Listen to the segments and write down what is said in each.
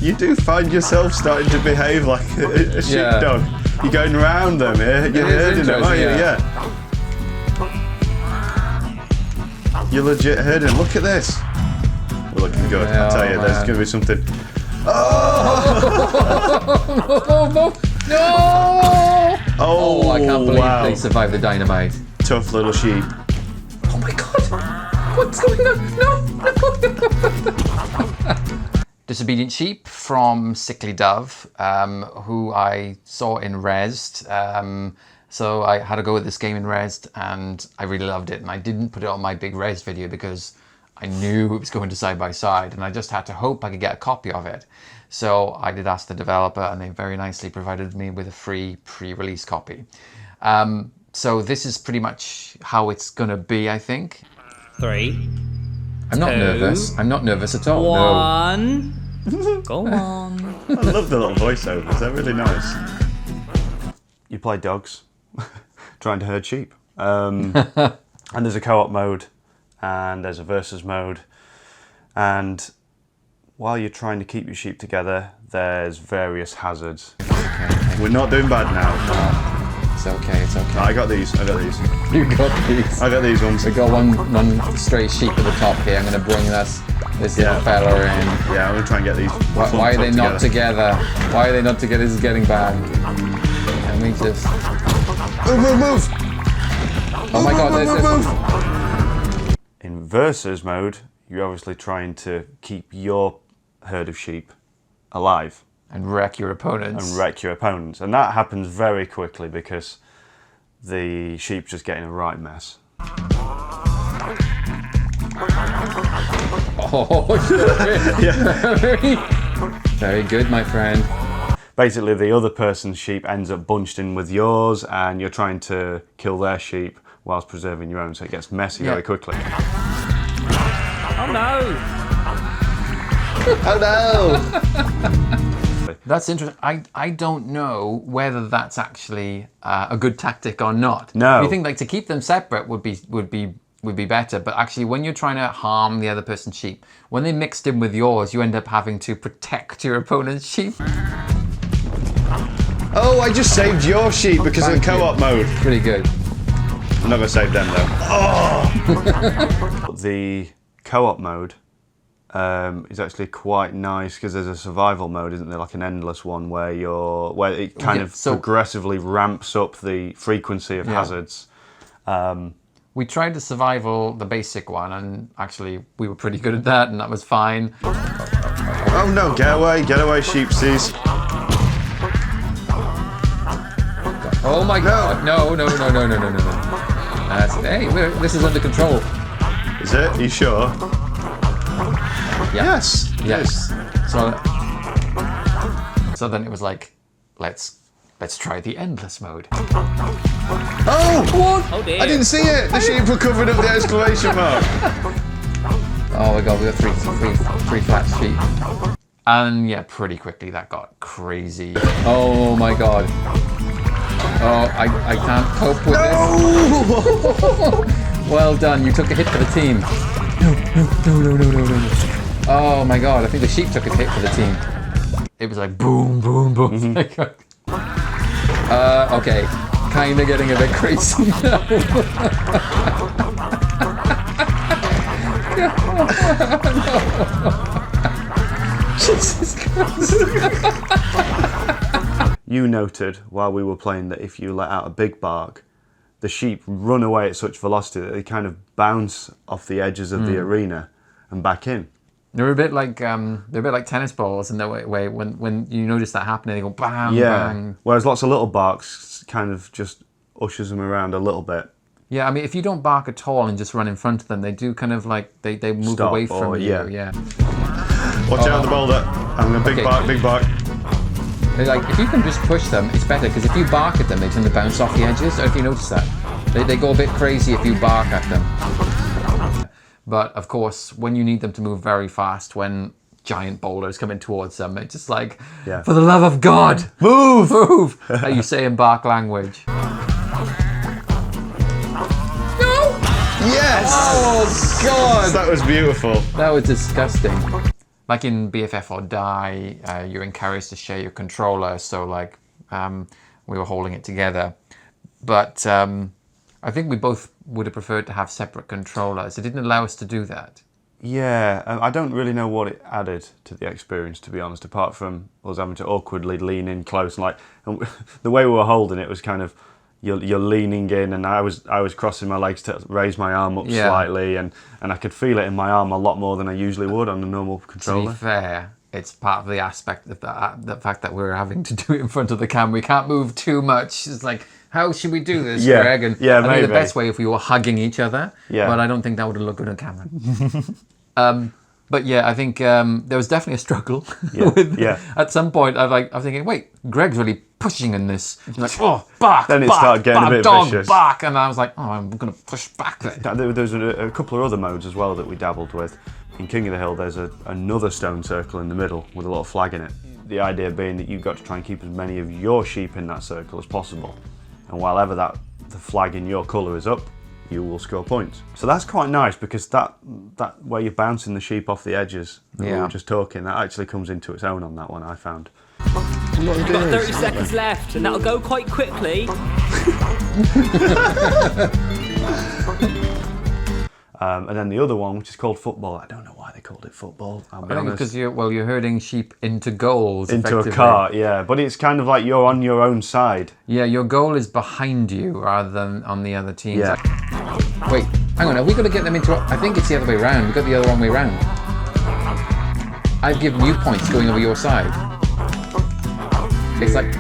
You do find yourself starting to behave like a sheepdog. You're going around them, yeah? You're herding them, aren't you? Yeah. You're legit herding them. Look at this. We're looking good. I'll tell you, there's going to be something. Oh! No! Oh, I can't believe they survived the dynamite. Tough little sheep. Oh my god! What's going on? No! Disobedient sheep from SicklyDove, who I saw in Rezzed. So I had to go with this game in Rezzed, and I really loved it. And I didn't put it on my big Rezzed video because I knew it was going to side by side, and I just had to hope I could get a copy of it. So I did ask the developer, and they very nicely provided me with a free pre-release copy. So this is pretty much how it's gonna be, I think. 3. I'm not nervous. I'm not nervous at all. 1. No. Go on. I love the little voiceovers. They're really nice. You play dogs, trying to herd sheep, and there's a co-op mode, and there's a versus mode, and while you're trying to keep your sheep together, there's various hazards. Okay. We're not doing bad now. It's okay, it's okay. I got these. You got these. I got these ones. We got one stray sheep at the top here. I'm going to bring this little fella in. Yeah, I'm going to try and get these. Why are they not together? Why are they not together? This is getting bad. Let me just... Move! Oh my god, move! In versus mode, you're obviously trying to keep your herd of sheep alive. And wreck your opponents. And that happens very quickly because the sheep just get in a right mess. Oh, very good, my friend. Basically, the other person's sheep ends up bunched in with yours, and you're trying to kill their sheep whilst preserving your own, so it gets messy very quickly. Oh no! Oh no! That's interesting. I don't know whether that's actually a good tactic or not. No. You think like to keep them separate would be better, but actually when you're trying to harm the other person's sheep, when they mixed in with yours, you end up having to protect your opponent's sheep. Oh, I just saved your sheep because of the co-op mode. Pretty good. I'm not gonna save them though. Oh! The co-op mode is actually quite nice because there's a survival mode, isn't there? Like an endless one where it kind of progressively ramps up the frequency of hazards. We tried the survival, the basic one, and actually we were pretty good at that, and that was fine. Oh no! Get away, sheepsies! Oh my god! No! Hey, this is under control. Is it? Are you sure? Yeah. Yes. So then it was like, let's try the endless mode. Oh! What? Oh dear. I didn't see it! The sheep were covered up the exclamation mark! Oh my god, we got three flat sheep. And yeah, pretty quickly that got crazy. Oh my god. Oh, I can't cope with this. Well done, you took a hit for the team. No. Oh my god, I think the sheep took a hit for the team. It was like boom. Okay, kind of getting a bit crazy now. Jesus Christ. You noted while we were playing that if you let out a big bark, the sheep run away at such velocity that they kind of bounce off the edges of the arena and back in. They're a bit like tennis balls in the way when you notice that happening, they go bang, bang. Whereas lots of little barks kind of just ushers them around a little bit. Yeah, I mean, if you don't bark at all and just run in front of them, they do kind of like they move away from you. Yeah. Watch out the boulder! I'm gonna big bark. Like if you can just push them, it's better because if you bark at them, they tend to bounce off the edges. I don't know if you notice that. They go a bit crazy if you bark at them. But of course, when you need them to move very fast, when giant boulders coming towards them, it's just like, for the love of God, move! Like you say in bark language. Yes! Oh God! That was beautiful. That was disgusting. like in BFF or Die, you're encouraged to share your controller. So like we were holding it together, but I think we both would have preferred to have separate controllers. It didn't allow us to do that. Yeah, I don't really know what it added to the experience, to be honest, apart from us having to awkwardly lean in close. And the way we were holding it was kind of, you're leaning in, and I was crossing my legs to raise my arm up slightly, and I could feel it in my arm a lot more than I usually would on a normal controller. To be fair, it's part of the aspect of the fact that we're having to do it in front of the camera. We can't move too much. It's like, how should we do this, Greg? And yeah, I maybe. think the best way if we were hugging each other, but I don't think that would have looked good on camera. But yeah, I think there was definitely a struggle. At some point, I was thinking, wait, Greg's really pushing in this. He's like, oh, bark, then it bark, started getting bark, a bit dog, vicious. bark. And I was like, oh, I'm going to push back then. There was a couple of other modes as well that we dabbled with. In King of the Hill, there's another stone circle in the middle with a little flag in it. The idea being that you've got to try and keep as many of your sheep in that circle as possible. And while ever the flag in your colour is up, you will score points. So that's quite nice, because that where you're bouncing the sheep off the edges that we were just talking, that actually comes into its own on that one, I found. You've got 30 seconds left, and that'll go quite quickly. And then the other one, which is called football. I don't know why they called it football. I think because you're herding sheep into goals. Into a cart, yeah. But it's kind of like you're on your own side. Yeah, your goal is behind you rather than on the other team's. Yeah. Wait, hang on. Have we got to get them into? I think it's the other way round. We've got the other one way round. I've given you points going over your side. It's like,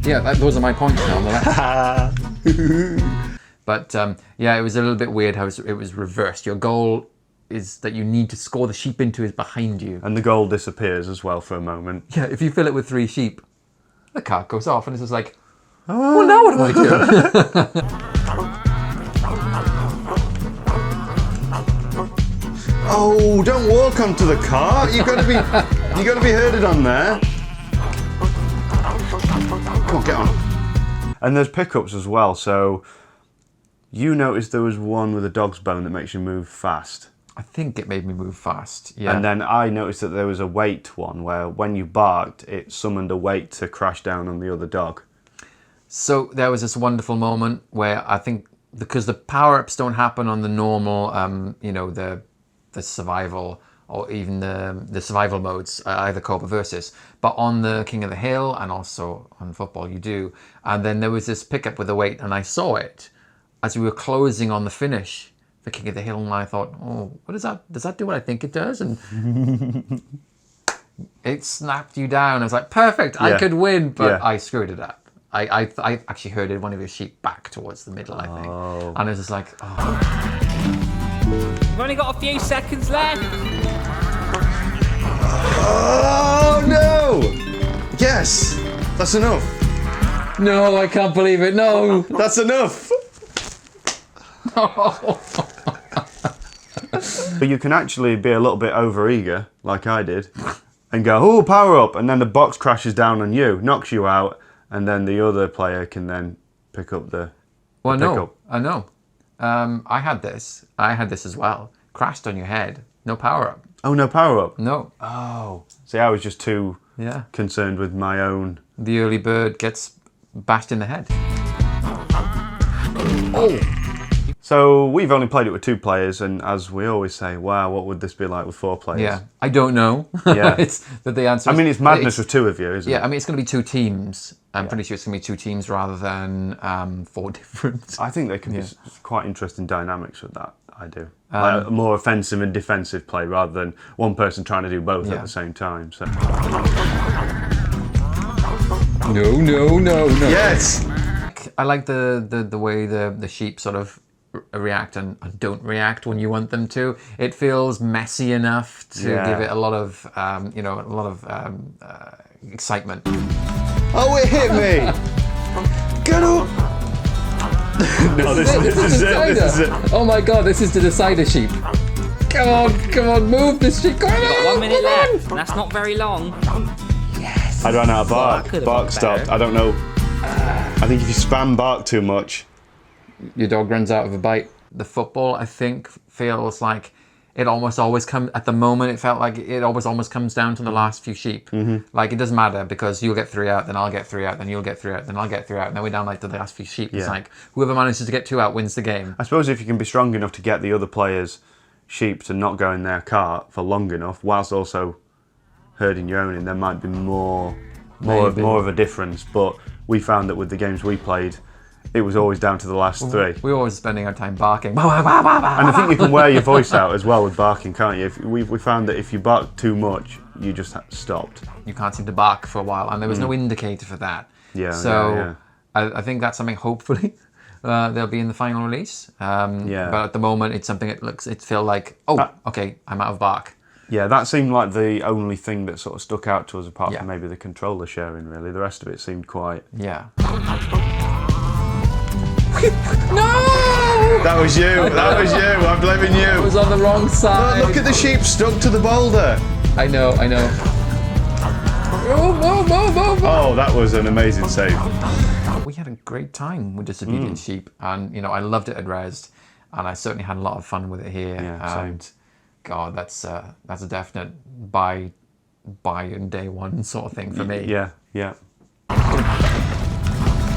yeah, those are my points now on the left. But yeah, it was a little bit weird how it was reversed. Your goal is that you need to score the sheep into is behind you. And the goal disappears as well for a moment. Yeah, if you fill it with 3 sheep, the cart goes off and it's just like, well, now what do I do? Oh, don't walk onto the cart. You got to be herded on there. Come on, get on. And there's pickups as well, so you noticed there was one with a dog's bone that makes you move fast. I think it made me move fast, yeah. And then I noticed that there was a weight one where when you barked, it summoned a weight to crash down on the other dog. So there was this wonderful moment where I think, because the power-ups don't happen on the normal, the survival or even the survival modes, either co-op or versus, but on the King of the Hill and also on football you do. And then there was this pickup with a weight, and I saw it as we were closing on the finish for King of the Hill, and I thought, oh, what is that? Does that do what I think it does? And it snapped you down. I was like, perfect, I could win, but I screwed it up. I actually herded one of your sheep back towards the middle, I think. And it was just like, We've only got a few seconds left. Oh, no! Yes! That's enough. no, I can't believe it, no! That's enough! But you can actually be a little bit overeager, like I did, and go, oh, power up, and then the box crashes down on you, knocks you out, and then the other player can then pick up the pickup. I know. I had this as well. Crashed on your head, no power up. Oh, no power up? No. Oh. See, I was just too concerned with my own. The early bird gets bashed in the head. Oh. So we've only played it with 2 players, and as we always say, wow, what would this be like with 4 players? Yeah, I don't know. Yeah. It's that the answer. I mean, it's madness with 2 of you, isn't it? Yeah, I mean, it's going to be 2 teams. I'm pretty sure it's going to be 2 teams rather than 4 different. I think there can be quite interesting dynamics with that. I do. Like a more offensive and defensive play rather than one person trying to do both at the same time. So. No. Yes. I like the way the sheep sort of react and don't react when you want them to. It feels messy enough to give it a lot of excitement. Oh, it hit me! Get up! No, this is it. Oh my god, this is the decider sheep. Come on, move this sheep. Come on, We've got 1 minute left, and that's not very long. Yes. I ran out of bark. That could've Bark got stopped. better. I don't know. I think if you spam bark too much. Your dog runs out of a bite. The football, I think, feels like it almost always comes, at the moment, it felt like it almost comes down to the last few sheep. Like, it doesn't matter, because you'll get 3 out, then I'll get 3 out, then you'll get 3 out, then I'll get 3 out, and then we're down like to the last few sheep. It's like, whoever manages to get 2 out wins the game. I suppose if you can be strong enough to get the other player's sheep to not go in their cart for long enough, whilst also herding your own in, there might be more of a difference. But we found that with the games we played, it was always down to the last 3. We were always spending our time barking. And I think you can wear your voice out as well with barking, can't you? We found that if you bark too much, you just stopped. You can't seem to bark for a while, and there was no indicator for that. So I think that's something, hopefully, they'll be in the final release. But at the moment, it's something it feels like, okay, I'm out of bark. Yeah, that seemed like the only thing that sort of stuck out to us, apart from maybe the controller sharing, really. The rest of it seemed quite... Yeah. No! That was you. That was you. I'm blaming you. I was on the wrong side. Look at the sheep stuck to the boulder. I know. Oh, that was an amazing save. We had a great time with Disobedient Sheep, and I loved it at Rezzed, and I certainly had a lot of fun with it here. And same. God, that's a definite buy in day one sort of thing for me. Yeah.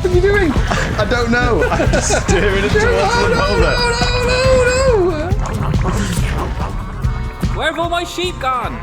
What are you doing? I don't know. I'm just steering it towards the boulder. Where have all my sheep gone?